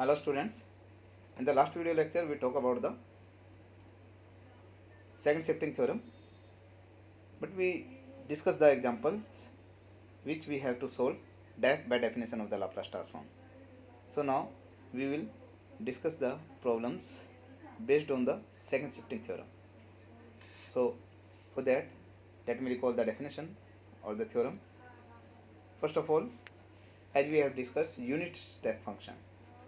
Hello students, in the last video lecture we talk about the second shifting theorem, but we discuss the examples which we have to solve that by definition of the Laplace transform. So now we will discuss the problems based on the second shifting theorem. So for that, let me recall the definition or the theorem. First of all, as we have discussed, unit step function.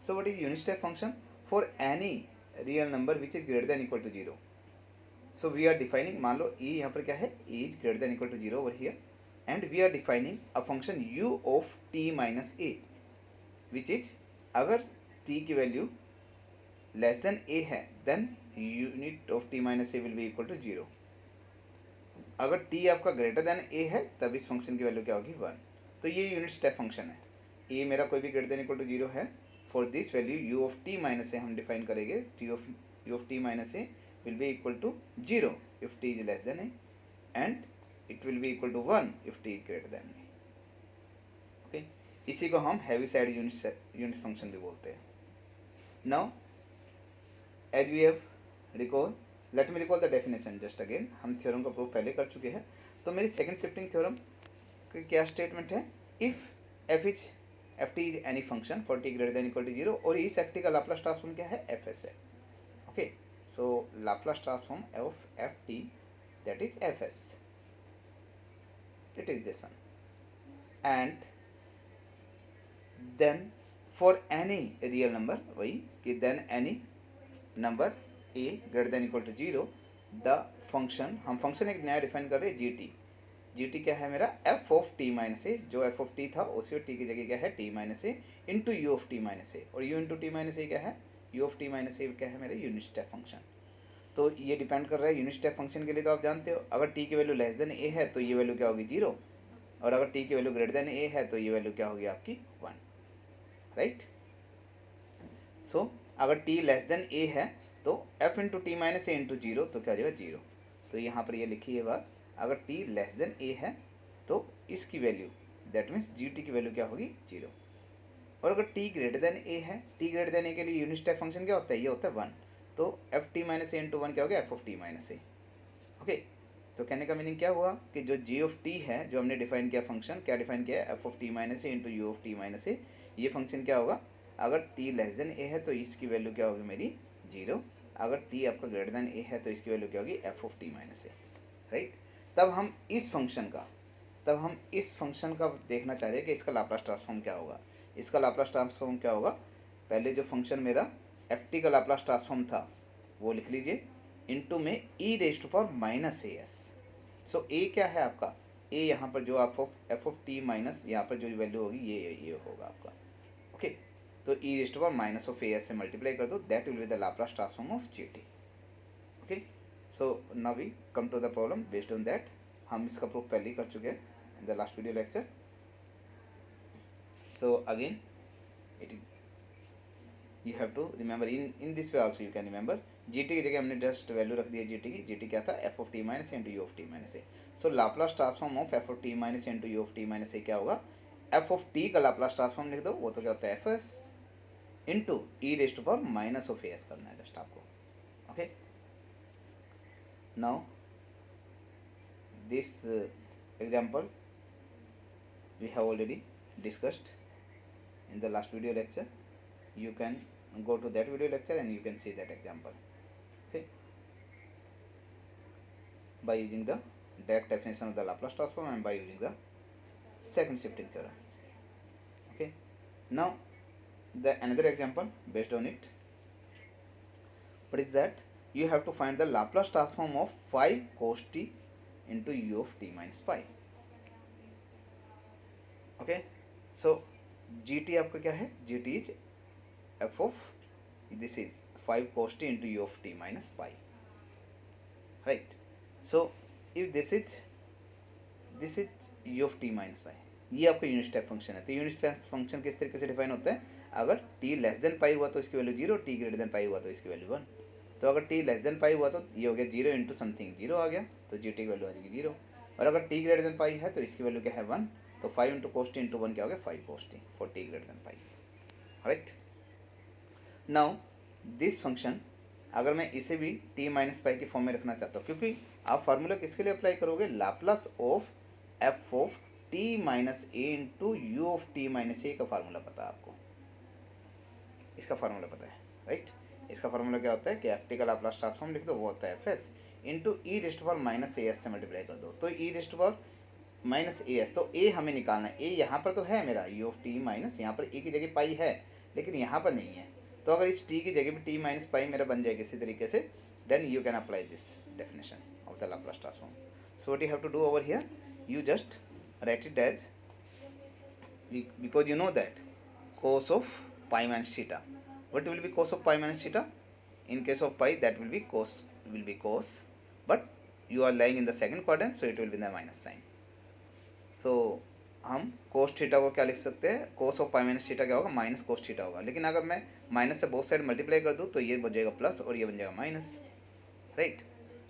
So what is unit step function? For any real number which is greater than equal to 0. So we are defining, मान लो e यहाँ पर क्या है, e is greater than equal to 0 over here, and we are defining a function u of t minus a, which is अगर t की value less than a है, then unit of t minus a will be equal to 0. अगर t आपका greater than a है तब इस function की value क्या होगी 1. तो ये यूनिट स्टेप फंक्शन है. a मेरा कोई भी ग्रेटर देन इक्वल टू 0 है. For this value u of t minus a हम डिफाइन करेंगे, u of t minus a will be equal to 0 if t is less than a, and it will be equal to 1 if t is greater than a. Okay, इसी को हम heavy side unit function भी बोलते हैं. Now as we have recall, let me recall the definition just again. हम theorem का proof पहले कर चुके हैं. तो मेरी सेकंड शिफ्टिंग थ्योरम की क्या स्टेटमेंट है? If f t is any function for t greater than equal to 0, और इस एफ टी का लाप्लास ट्रांसफॉर्म क्या है? एफ एस है. Okay, so Laplace transform of ft, that is fs, it is this one. And then for any real number, वही कि then any number a greater than equal to 0, the function, हम function एक नया define कर रहे हैं gt. gt क्या है मेरा? f of t minus a, जो f of t था उसी t की जगह क्या है? t minus a into u of t minus a, और u into t minus a क्या है? u of t minus a क्या है मेरे? Unit step function. तो ये डिपेंड कर रहा है यूनिट स्टेप फंक्शन के लिए. तो आप जानते हो अगर t की वैल्यू लेस देन a है तो ये वैल्यू क्या होगी? 0, और अगर t की वैल्यू ग्रेटर देन a है तो ये वैल्यू क्या होगी आपकी? 1. राइट. सो अगर t लेस देन a है तो f into T minus a into 0, तो क्या हो जाएगा? 0. तो यहाँ पर ये लिखी है बात, अगर t लेस देन a है तो इसकी वैल्यू, दैट मीन्स gt की वैल्यू क्या होगी? 0. और अगर t ग्रेटर देन a है, t ग्रेटर देन a के लिए यूनिट स्टेप फंक्शन क्या होता है? ये होता है 1. तो F T minus a into 1 क्या हो गया? F of t minus A. Okay, तो कहने का मीनिंग क्या हुआ कि जो जी ऑफ टी है, जो हमने डिफाइन किया फंक्शन, क्या डिफाइन किया है? F of t minus a into u of t minus a. ये फंक्शन क्या होगा? अगर टी लेस देन ए है तो इसकी वैल्यू क्या होगी मेरी? 0. अगर टी आपका ग्रेटर देन ए है तो इसकी वैल्यू क्या होगी? F of t minus A. Right. तब हम इस फंक्शन का देखना चाह रहे हैं कि इसका लाप्लास ट्रांसफॉर्म क्या होगा. इसका लाप्लास ट्रांसफॉर्म क्या होगा? पहले जो फंक्शन मेरा एफ टी का लाप्लास ट्रांसफॉर्म था वो लिख लीजिए, इनटू में e raise to power minus a s. So a क्या है आपका? ए यहाँ पर जो आप एफ ऑफ टी माइनस यहाँ पर जो वैल्यू होगी ये होगा आपका. ओके, तो e raise to power minus of a s से मल्टीप्लाई कर दो, that will be the Laplace transform of g t. Okay, so now we come to the problem based on that. हम इसका प्रूफ पहले ही कर चुके हैं in the last video lecture. So again it you have to remember in this way also you can remember. gt की जगह हमने जस्ट वैल्यू रख दिया gt की. gt क्या था? f of t minus into u of t minus a. So Laplace transform of f of t minus into u of t minus a क्या होगा? f of t का Laplace transform लिख दो, वो तो क्या होता है? f into e raise to power minus of s करना है जस्ट आपको. Okay, now this example we have already discussed in the last video lecture. You can go to that video lecture and you can see that example. Okay, by using the direct definition of the Laplace transform and by using the second shifting theorem. Okay, now the another example based on it. What is that? You have to find the Laplace transform of 5 cos t into u of t minus pi. Okay, so gt आपका क्या है? gt is f of this is 5 cos t into u of t minus pi. Right. So if this is u of t minus pi, ये आपका unit step function है. तो unit step function किस तरीके से डिफाइन होता है? अगर t लेस देन पाई हुआ तो इसकी वैल्यू 0, t ग्रेटर देन पाई हुआ तो इसकी वैल्यू 1. तो अगर t लेस देन पाई हुआ तो ये हो गया 0 इंटू समथिंग 0 आ गया, तो gt की वैल्यू आ जाएगी 0. और अगर t ग्रेटर देन पाई है तो इसकी वैल्यू क्या है? 1. तो 5 इंटू कोस टी इंटू 1 क्या हो गया? 5 cos t for t greater than pi. Right. Now this function अगर मैं इसे भी t माइनस पाई की फॉर्म में रखना चाहता हूँ, क्योंकि आप फार्मूला किसके लिए अप्लाई करोगे, Laplace of f of t minus a into u of t minus a का फार्मूला पता है आपको, इसका फार्मूला पता है राइट। इसका फार्मूला क्या होता है कि एफ टी का लाप्लास ट्रांसफॉर्म लिख दो, वो होता है f s into e rest power minus a s से मल्टीप्लाई कर दो, तो e rest power minus a s, तो ए हमें निकालना है, ए यहाँ पर तो है मेरा यू ऑफ टी माइनस, यहाँ पर ए की जगह पाई है लेकिन यहाँ पर नहीं है, तो अगर इस टी की जगह भी टी माइनस पाई मेरा बन जाएगा इसी तरीके से, then you can apply this definition of the Laplace transform. So what you have to do over here, you just write it as, because you know that cos of pi minus theta, what will be cos of pi minus theta, in case of pi that will be cos, but you are lying in the second quadrant so it will be the minus sign. So हम cos theta को क्या लिख सकते हैं, cos of pi minus theta क्या होगा, minus cos theta होगा, लेकिन अगर मैं माइनस से बोथ साइड मल्टीप्लाई कर दूँ तो ये बन जाएगा प्लस और ये बन जाएगा माइनस राइट.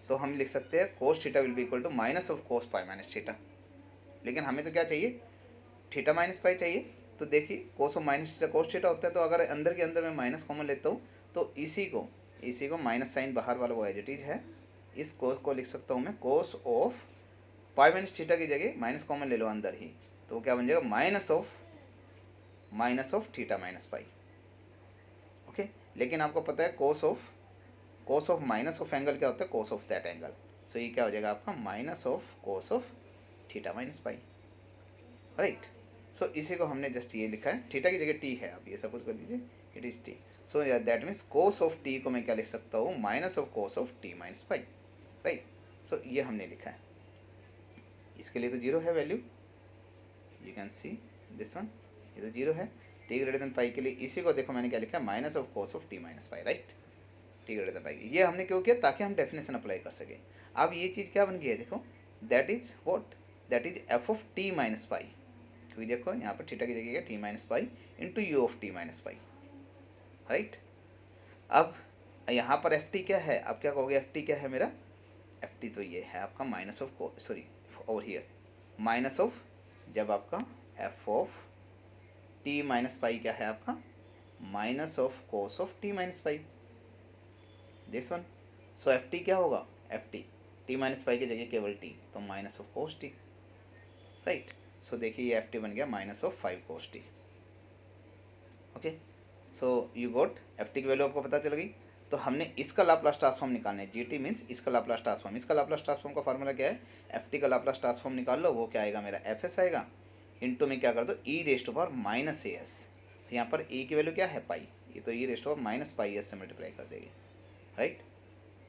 तो हम लिख सकते हैं cos theta will be equal to minus of cos pi minus theta, लेकिन हमें तो क्या चाहिए, थीटा माइनस पाई चाहिए. तो देखिए कोस of minus theta cos theta होता है, तो अगर अंदर के अंदर मैं माइनस कॉमन लेता हूँ तो इसी को माइनस साइन बाहर वाला वो एज इट इज है, इस कोस को लिख सकता हूँ मैं cos of pi minus theta की जगह माइनस कॉमन ले लो अंदर ही, तो क्या बन जाएगा minus of theta minus pi. Okay, लेकिन आपको पता है cos of minus of angle क्या होता है, cos of that angle. So ये क्या हो जाएगा आपका minus of cos of theta minus pi right. So इसी को हमने जस्ट ये लिखा है, थीटा की जगह टी है, आप ये सब कुछ कर दीजिए, it is t. So that means cos of t को मैं क्या लिख सकता हूँ, minus of cos of t minus pi right. So ये हमने लिखा है, इसके लिए तो जीरो है value, you can see this one, ये तो जीरो है. टी ग्रेटर देन पाई के लिए इसी को देखो मैंने क्या लिखा है, minus of cos of t minus pi right, t greater than pi. ये हमने क्यों किया, ताकि हम डेफिनेशन अप्लाई कर सके. अब ये चीज़ क्या बन गई है देखो, that is what, that is F of t minus पाई, क्योंकि देखो यहाँ पर थीटा की जगह T minus pi into u of t minus pi right. अब यहाँ पर एफ टी क्या है, अब क्या कहोगे एफ टी क्या है मेरा, एफ टी तो ये है आपका minus of sorry over here minus of, जब आपका एफ ऑफ टी माइनस पाई क्या है आपका, minus of cos of t minus pi this one. So F t क्या होगा, एफ टी माइनस पाई की जगह केवल टी, तो minus of cos t right. So देखिए ये एफ टी बन गया minus of 5 cos t. Okay, so you got f t की वैल्यू आपको पता चल गई. तो हमने इसका लाप्लास ट्रांसफॉर्म निकालना है, जी टी मीन्स इसका लाप्लास ट्रांसफॉर्म. इसका लाप्लास ट्रांसफॉर्म का फार्मूला क्या है, एफ टी का लाप्लास ट्रांसफॉर्म निकाल लो, वो क्या आएगा मेरा एफ एस आएगा इंटू में क्या कर दो e rest power minus a s. तो यहाँ पर ए की वैल्यू क्या है पाई, ये तो e rest power minus pi s से मल्टीप्लाई कर देगी राइट.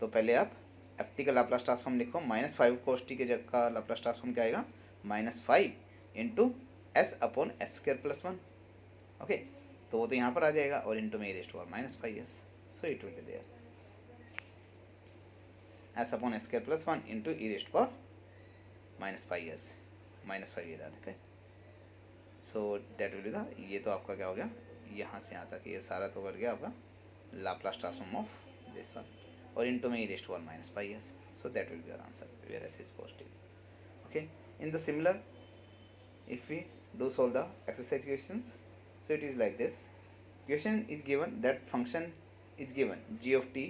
तो पहले आप एफ टी का लाप्लास ट्रांसफॉर्म लिखो, माइनस 5 कोस टी के जगह का लाप्लास ट्रांसफॉर्म क्या आएगा, minus 5 into s upon s square plus 1. Okay, तो वो तो यहाँ पर आ जाएगा और इंटू में raised power minus 5s, so it will be there s upon s square plus 1 into e rest power minus 5s, minus 5 ये था ठीक है. So that will be the, ये तो आपका क्या हो गया, यहाँ से यहाँ तक ये सारा तो कर गया आपका Laplace transform of this one, और इंटू में e rest power minus 5s. So that will be your answer where s is positive. Okay, in the similar, if we do solve the exercise questions, so it is like this. Question is given that function is given g of t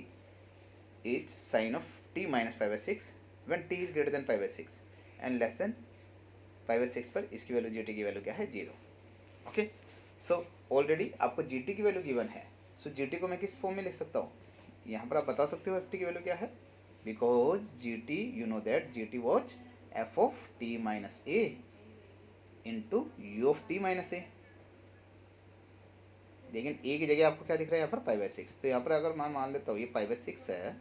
is sin of t minus pi by 6 when t is greater than pi by 6 and less than pi by 6 पर इसकी value gt की value क्या है, zero. Okay, so already आपको gt की value given है, सो gt को मैं किस फॉर्म में लिख सकता हूँ, यहाँ पर आप बता सकते हो ft की वैल्यू क्या है, because gt you know that gt was f of t minus a into u of t minus a. लेकिन ए की जगह आपको क्या दिख रहा है यहाँ पर पाई बाई 6, तो यहाँ पर अगर मैं मान लेता हूँ ये पाई बाई 6 है,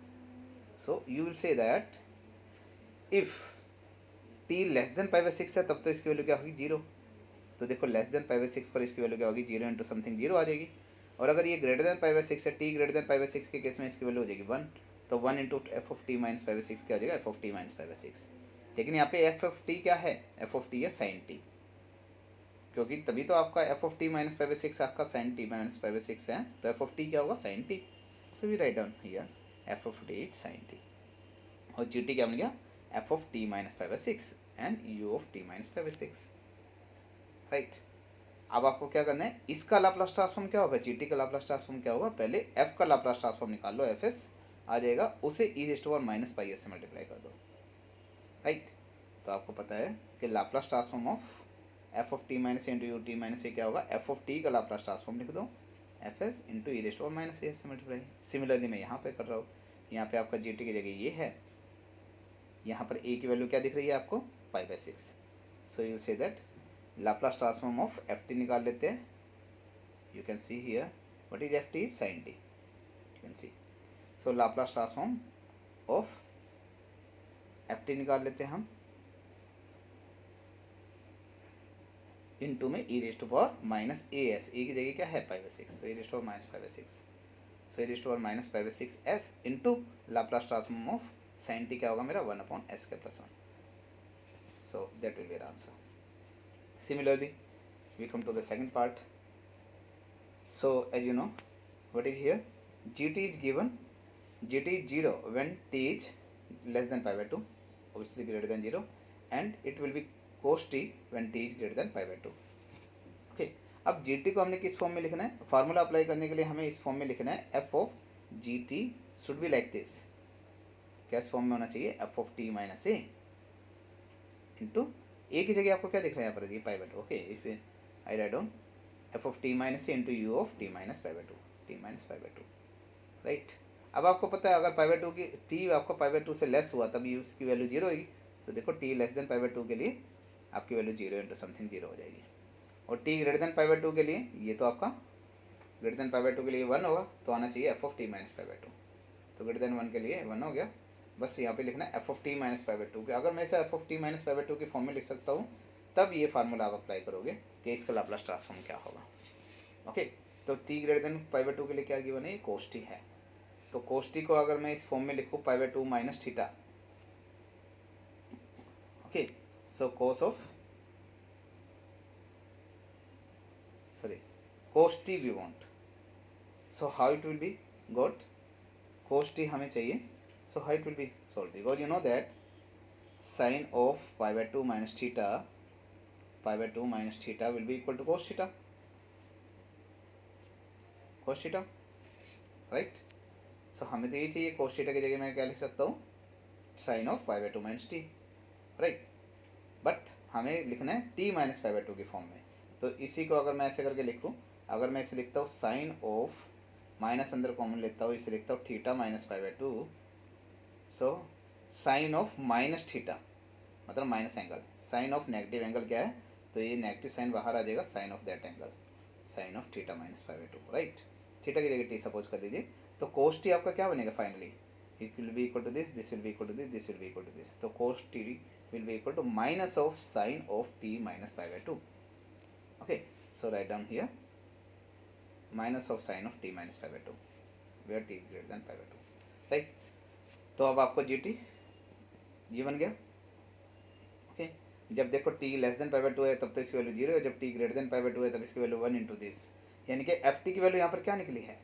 so you will say that if T less than pi by 6 है तब तो इसकी वैल्यू क्या होगी, जीरो. तो देखो लेस देन पाई बाई 6 पर इसकी वैल्यू क्या होगी, जीरो इंटू समथिंग जीरो आ जाएगी. और अगर ये ग्रेटर देन पाई बाई 6 है, T greater than pi by 6 के केस में इसकी वैल्यू हो जाएगी 1, तो 1 into f of t minus pi by 6 क्या हो जाएगा, f of t minus pi by 6. लेकिन यहाँ पे एफ ऑफ टी क्या है, एफ ऑफ टी है साइन टी, क्योंकि तभी तो आपका f of t minus pi by 6 आपका sine t minus pi by 6 है, तो एफ ऑफ टी क्या होगा, sine t. So we write down here f of T is sine T, और जी टी क्या बन गया, F of t minus pi by 6 and you of t minus pi by 6 right. अब आपको क्या करना है, इसका लाप्लास ट्रांसफॉर्म क्या होगा, जीटी का लाप्लास ट्रांसफॉर्म क्या होगा, पहले एफ का लाप्लास ट्रांसफॉर्म निकाल लो, एफ एस आ जाएगा, उसे e raise to power minus pi s से मल्टीप्लाई कर दो, राइट। तो आपको पता है कि Laplace transform of f of t minus into u t minus a क्या होगा, एफ ऑफ टी का लाप्लास ट्रांसफॉर्म लिख दो, f s into e raise to power minus a s से मल्टीप्लाई। सिमिलरली मैं यहाँ पे कर रहा हूँ, यहाँ पे आपका जी टी की जगह ये है, यहाँ पर ए की वैल्यू क्या दिख रही है आपको, 5/6। So you say that Laplace transform of f T निकाल लेते हैं। You can see here what is ft is sin t, you can see. So Laplace transform of ft निकाल लेते हैं हम, इनटू में e raise to power minus a s, a की जगह क्या है 5/6, तो e raise to power minus 5/6, so e raise to power minus 5/6 s into Laplace transform of sin t क्या होगा मेरा 1/s के plus 1, so that will be our answer. Similarly we come to the second part. So as you know what is here, gt is given, gt is 0 when t is less than pi by 2, obviously greater than 0, and it will be cos t when t is greater than pi by 2. Okay, अब gt को हमने किस form में लिखना है, formula apply करने के लिए हमें इस फॉर्म में लिखना है, f of gt should be like this, कैस फॉर्म में होना चाहिए, f of t minus a into a की जगह आपको क्या दिख रहा है यहाँ पर, ये पाई by to. Okay, if I write down F of t minus a into u of t minus pi by to, T minus pi by two, right. अब आपको पता है अगर पाई बाई टू की टी आपका पाई बाई टू से less हुआ तब यू की वैल्यू जीरो होगी, तो देखो T less than pi by to के लिए आपकी value zero into something zero हो जाएगी, और T greater than pi by to के लिए ये तो आपका greater than pi by to के लिए 1 होगा, तो आना चाहिए f of t minus pi by two, तो ग्रेटर देन 1 के लिए 1 हो गया, बस यहाँ पे लिखना है f of t minus pi by to के। अगर मैं इसे F of t minus pi by to की फॉर्म में लिख सकता हूँ, तब ये फार्मूला आप अप्लाई करोगे कि इसका लाप्लास ट्रांसफॉर्म क्या होगा। ओके, तो T greater than pi by to के लिए क्या गिवन है, ये कोस टी है, तो कोस टी को अगर मैं इस फॉर्म में लिखूँ पाई by to minus theta, okay, so cos of sorry cos t we want, so how it will be got, cos t हमें चाहिए, so how it will be solved, because you know that sin of pi by 2 minus theta, pi by 2 minus theta will be equal to cos theta, cos theta, right। so हमें तो ये चाहिए, cos theta की जगह मैं क्या लिख सकता हूँ, sin of pi by 2 minus t, right, but हमें लिखना है t minus pi by to की फॉर्म में, तो इसी को अगर मैं ऐसे करके लिखूँ, अगर मैं इसे लिखता हूँ साइन ऑफ, माइनस अंदर कॉमन लेता हूँ, इसे लिखता हूँ theta minus pi by two, so sine of minus theta मतलब minus angle, sine of negative angle क्या है, तो ये नेगेटिव साइन बाहर आ जाएगा, sine of that angle, sine of theta minus pi by two, right. Theta की जगह टी सपोज कर दीजिए, तो कोस टी आपका क्या बनेगा finally, it will be equal to this will be equal to this will be equal to this, तो cos t will be equal to minus of sine of t minus pi by two. Okay, so write down here minus of sin of t minus pi by 2 where t is greater than pi by 2, right। तो अब आपको gt ये बन गया, okay, जब देखो t less than pi by to है तब तो इसकी वैल्यू जीरो है, जब t greater than pi by to है तब इसकी वैल्यू 1 इंटू दिस, यानी कि एफ टी की वैल्यू यहाँ पर क्या निकली है,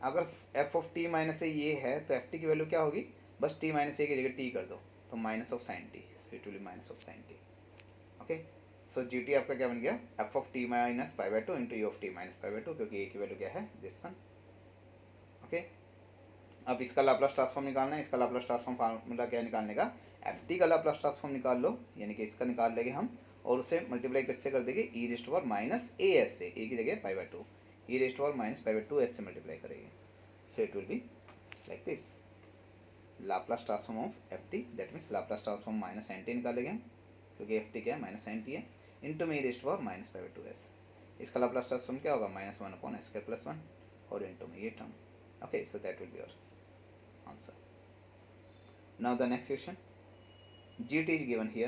अगर F of t minus a ये है तो एफ टी की वैल्यू क्या होगी, बस टी माइनस ए की जगह टी कर दो, तो minus of sign t, so it will B minus of sign T, okay. So G T आपका क्या बन गया, F of t minus pi by two into u of t minus pi by to, क्योंकि ए की value क्या है this one, okay. अब इसका लाप्लास ट्रांसफॉर्म निकालना है, इसका लाप्लास ट्रांसफॉर्म फार्मूला क्या निकालने का, एफ टी का लाप्लास ट्रांसफॉर्म निकाल लो, यानी कि इसका निकाल लेंगे हम, और उसे मल्टीप्लाई किससे कर देंगे, e raise to power minus a s से, ए की जगह pi by two, e raise to power minus pi by two s से मल्टीप्लाई करेंगे, so it will be like this, Laplace transform of f t, that means Laplace transform minus sine t निकालेंगे, क्योंकि f t क्या है minus sine t है, into में e raise to power minus pi by two s, इसका Laplace transform क्या होगा, minus 1 upon s square plus 1, और इंटू में ये term, okay, so that will be your answer. Now the next question, gt is given here,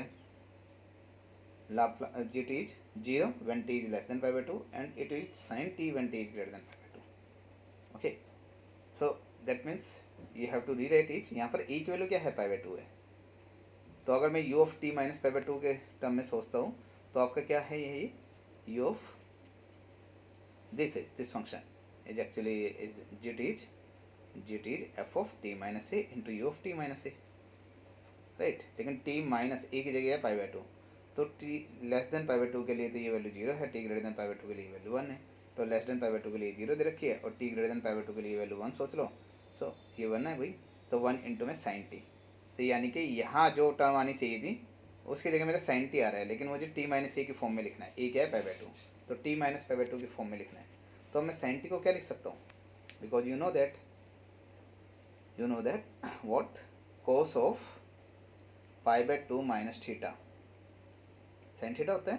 gt is 0 when t is less than pi by 2 and it is sin t when t is greater than pi by 2, okay, so that means you have to rewrite it, यहाँ पर e की value क्या है पाई by to है, तो अगर मैं u of t minus pi by to के टर्म में सोचता हूँ तो आपका क्या है, यही u of this function is actually is gt is f of t minus a into u of t minus a, right, लेकिन t माइनस ए की जगह है पाई बाई टू, तो T less than pi by to के लिए तो ये value 0 है, T greater than pi by to के लिए वैल्यू 1 है। तो less than pi by to के लिए 0 दे रखी है और T greater than pi by to के लिए वैल्यू 1 सोच लो। सो ये 1 है भाई, तो 1 इंटू में साइन टी। तो यानी कि यहाँ जो टर्म आनी चाहिए थी उसकी जगह मेरा साइन टी आ रहा है, लेकिन मुझे टी माइनस ए की फॉर्म में लिखना है। ए क्या है, पाई बाई टू, तो T minus pi by to की फॉर्म में लिखना है। तो मैं साइन टी को क्या लिख सकता हूँ, because you know that what cos of pi by to minus theta sine theta होता है,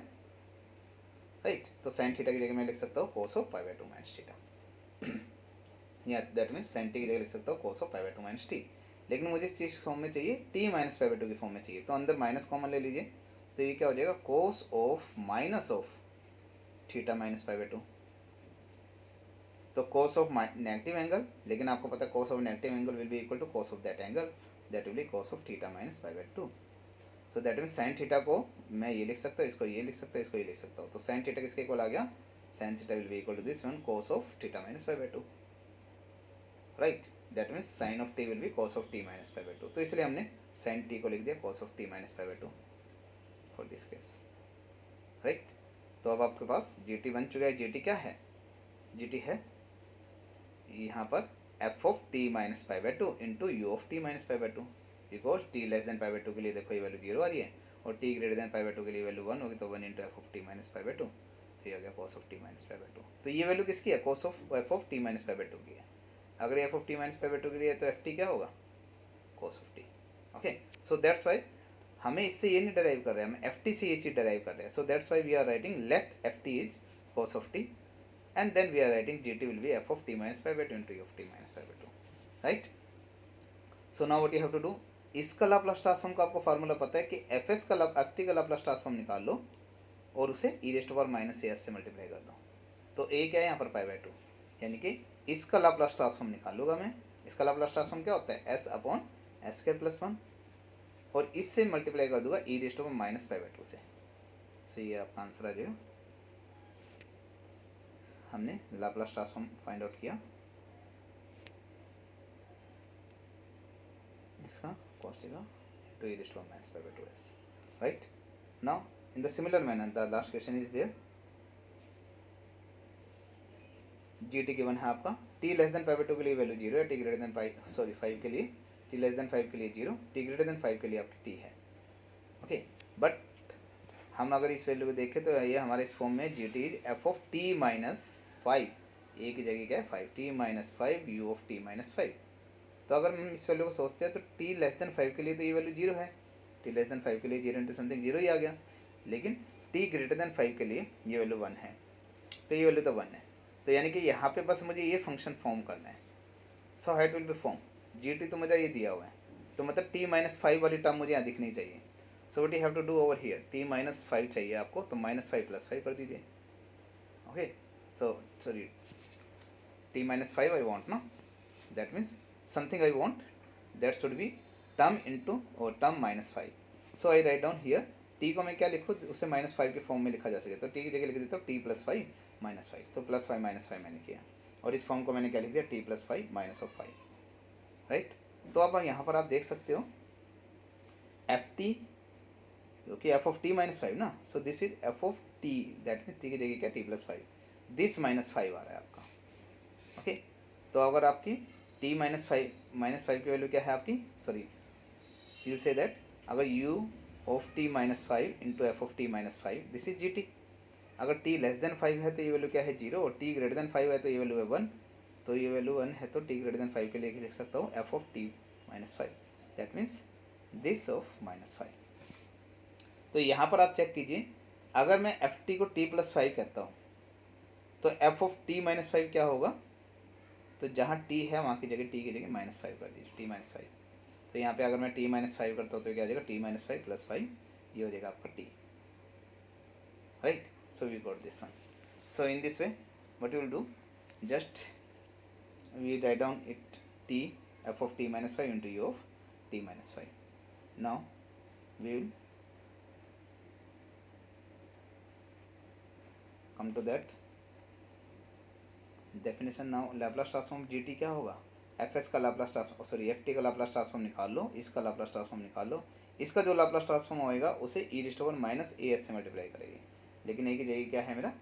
राइट। तो साइन थीटा की जगह मैं लिख सकता हूँ cos of pi by to minus theta, या दैट मीन्स साइन टी की जगह लिख सकता हूँ cos of pi by to minus T. लेकिन मुझे इस चीज़ फॉर्म में चाहिए, T minus pi by to की फॉर्म में चाहिए, तो अंदर माइनस कॉमन ले लीजिए। तो ये क्या हो जाएगा, cos of minus of theta minus pi by two. तो cos ऑफ नेगेटिव एंगल, लेकिन आपको पता है cos of negative angle will be equal to cos of that angle, that will be cos of theta minus pi by two. So that means sine theta को मैं ये लिख सकता हूँ, इसको ये लिख सकता हूँ, इसको ये लिख सकता हूँ। तो साइन थीटा किसके इक्वल आ गया, sine theta will be equal to this one cos of theta minus pi by two, right. That means sine of t will be cos of t minus pi by two. तो इसलिए हमने sine t को लिख दिया cos of t minus pi by two for this case, right. तो अब आपके पास G T बन चुका है। जी टी क्या है, जी टी है यहाँ पर F of t minus pi by two into u of t minus pi by to, because T less than pi by to के लिए देखो ये वैल्यू 0 आ रही है और T greater than pi by to के लिए वैल्यू 1 होगी, तो 1 into f of t minus pi by two, तो ये हो गया cos of t minus pi by two. तो ये वैल्यू किसकी है, cos of f of t minus pi by to की है। अगर F of t minus pi by to के लिए है तो एफ टी क्या होगा, cos of T. Okay, so that's Y हमें इससे ये नहीं डराइव कर रहे हैं, हम एफ टी से ये चीज़ डराइव कर रहे हैं। So that's why we are writing let f t is cos of t, and then we are writing gt will be f of t minus pi by 2 into u of t minus pi by 2, right? So now what you have to do, इसका Laplace transform का आपको formula पता है कि f s का f t का Laplace transform निकाल लो और उसे e rest power minus a s से मल्टीप्लाई कर दो। तो ए क्या है यहाँ पर पाई बाई टू, यानी कि इसका लाप्लास ट्रांसफॉर्म निकाल लूँगा मैं। इसका लाप्लास ट्रांसफॉर्म क्या होता है, s upon s square plus one, और इससे मल्टीप्लाई कर दूंगा e rest power minus pi by two से। सो ये आपका आंसर आ जाएगा। हमने लाप्लास ट्रांसफॉर्म फाइंड आउट किया इसका cos theta into e raised to minus pi by 2s, right? Now in the similar manner the last question is there, gt given है आपका t less than pi by to के लिए value 0 है, t greater than पाई 5 के लिए, t less than 5 के लिए 0, t greater then 5 के लिए आपकी t है। ओके, बट हम अगर इस वैल्यू को देखें तो ये हमारे इस फॉर्म में gt is F of t minus 5, ए की जगह क्या है 5, t minus 5 u of t minus 5। तो अगर हम इस वैल्यू को सोचते हैं तो t लेस देन 5 के लिए तो ये वैल्यू 0 है, t लेस देन 5 के लिए 0 इंटू समथिंग 0 ही आ गया, लेकिन t ग्रेटर देन 5 के लिए ये वैल्यू 1 है, तो ये वैल्यू तो 1 है। तो यानी कि यहाँ पे बस मुझे ये फंक्शन फॉर्म करना है। So how it will B form, gt तो मुझे ये दिया हुआ है, तो मतलब t माइनस 5 वाली टर्म मुझे यहाँ दिखनी चाहिए। So what you have to do over here, t minus 5 चाहिए आपको, तो माइनस 5 प्लस 5 कर दीजिए। Okay, so sorry t minus 5 I want ना, that means something I want that should be term into or term minus 5. So I write down here t को मैं क्या लिखूँ, उसे माइनस 5 के फॉर्म में लिखा जा सके, तो t की जगह लिख देता हूँ t प्लस 5 माइनस 5, तो प्लस 5 माइनस 5 मैंने किया, और इस फॉर्म को मैंने क्या लिख दिया, t plus 5 minus of 5, right. तो अब यहाँ पर आप देख सकते हो एफ टी क्योंकि एफ ऑफ टी माइनस 5 ना, so this is F of T, that mean T की जगह क्या t प्लस 5, दिस माइनस 5 आ रहा है आपका। ओके, तो अगर आपकी t माइनस 5 की वैल्यू क्या है आपकी, सॉरी यू से दैट अगर u of t minus 5 into f of t minus 5, this is G T. अगर t लेस देन 5 है तो ये वैल्यू क्या है 0, और t ग्रेटर देन 5 है तो ये वैल्यू है 1, तो ये वैल्यू 1 है तो t ग्रेटर देन 5 के लिए लिख सकता हूँ F of t minus 5, that means this of minus 5। तो यहाँ पर आप चेक कीजिए, अगर मैं एफ टी को t प्लस 5 कहता हूँ तो एफ ऑफ t माइनस 5 क्या होगा, तो जहाँ t है वहाँ की जगह t की जगह माइनस 5 कर दीजिए, t माइनस 5। तो यहाँ पे अगर मैं t माइनस 5 करता हूँ तो क्या हो जाएगा, t माइनस 5 प्लस 5, ये हो जाएगा आपका t, right. So we got this one. So in this way what you will do, just we write down it t f of t minus 5 into u of t minus 5. Now we will come to that definition. Now Laplace transform gt क्या होगा, F s का Laplace transform, sorry F t का Laplace transform निकाल लो, इसका Laplace transform निकाल लो, इसका जो Laplace transform होएगा उसे e rest power minus a s से मल्टीप्लाई करेगी, लेकिन ए की जगह क्या है मेरा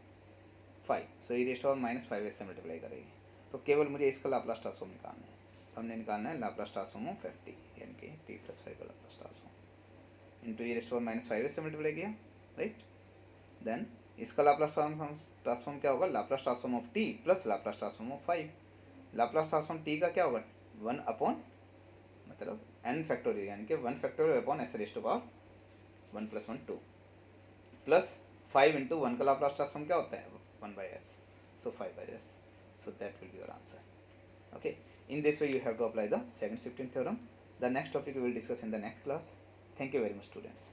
5, so e rest power minus 5 s से मल्टीप्लाई करेगी। तो केवल मुझे इसका लाप्लास ट्रांसफॉर्म निकालना है, तो हमने निकालना है Laplace transform of f T, यानी कि टी प्लस 5 का Laplace transform into e rest power minus 5 s से मल्टीप्लाई किया, राइट। देन इसका लाप्लास ट्रांसफॉर्म क्या होगा, Laplace transform of T plus Laplace transform of 5। Laplace transform T का क्या होगा, 1 अपॉन मतलब n फैक्टोरियल, यानी कि 1 factorial upon s raised to power 1 plus 1 2 plus 5 into 1 का लाप्लास ट्रांसफॉर्म क्या होता है 1 by s, so 5 by s, so that will be your answer. Okay, in this way you have to apply the second shifting theorem. The next topic we will discuss in the next class. Thank you very much, students.